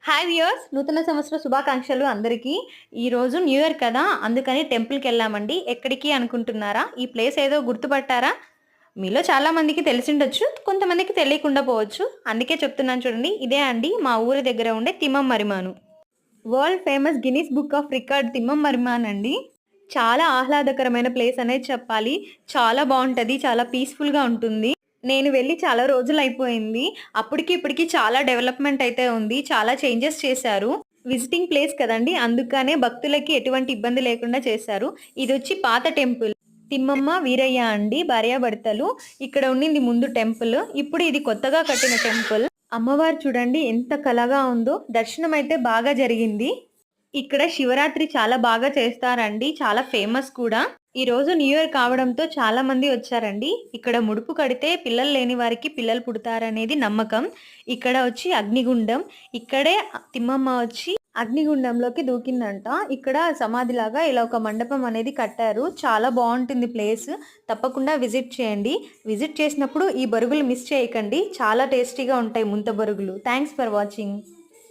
Hi viewers, నూతన సంవత్సర శుభాకాంక్షలు అందరికీ. ఈరోజు న్యూ ఇయర్ కదా, అందుకని టెంపుల్కి వెళ్ళామండి. ఎక్కడికి అనుకుంటున్నారా? ఈ ప్లేస్ ఏదో గుర్తుపట్టారా? మీలో చాలా మందికి తెలిసిండొచ్చు, కొంతమందికి తెలియకుండా పోవచ్చు. అందుకే చెప్తున్నాను చూడండి. ఇదే అండి మా ఊరి దగ్గర ఉండే Thimmamma Marrimanu. World famous Guinness book of record Thimmamma Marrimanu అండి. చాలా ఆహ్లాదకరమైన ప్లేస్ అనేది చెప్పాలి. చాలా బాగుంటుంది, చాలా పీస్ఫుల్గా ఉంటుంది. నేను వెళ్ళి చాలా రోజులైపోయింది. అప్పటికి ఇప్పటికి చాలా డెవలప్‌మెంట్ అయితే ఉంది. చాలా చేంజెస్ చేశారు. విజిటింగ్ ప్లేస్ కదండీ! అందుకనే భక్తులకి ఎటువంటి ఇబ్బంది లేకుండా చేశారు. ఇదొచ్చి పాత టెంపుల్. తిమ్మమ్మ, వీరయ్య అండి భార్యాభర్తలు. ఇక్కడ ఉండింది ముందు టెంపుల్. ఇప్పుడు ఇది కొత్తగా కట్టిన టెంపుల్. అమ్మవారు చూడండి ఎంత కళగా ఉందో. దర్శనం అయితే బాగా జరిగింది. ఇక్కడ శివరాత్రి చాలా బాగా చేస్తారండి. చాలా ఫేమస్ కూడా. ఈరోజు న్యూ ఇయర్ కావడంతో చాలా మంది వచ్చారండి. ఇక్కడ ముడుపు కడితే పిల్లలు లేని వారికి పిల్లలు పుడతారనేది నమ్మకం. ఇక్కడ వచ్చి అగ్నిగుండం. ఇక్కడే తిమ్మమ్మ వచ్చి అగ్నిగుండంలోకి దూకిందంట. ఇక్కడ సమాధిలాగా ఇలా ఒక మండపం అనేది కట్టారు. చాలా బాగుంటుంది ప్లేస్. తప్పకుండా విజిట్ చేయండి. విజిట్ చేసినప్పుడు ఈ బరుగులు మిస్ చేయకండి. చాలా టేస్టీగా ఉంటాయి ముంత బరుగులు. Thanks for watching.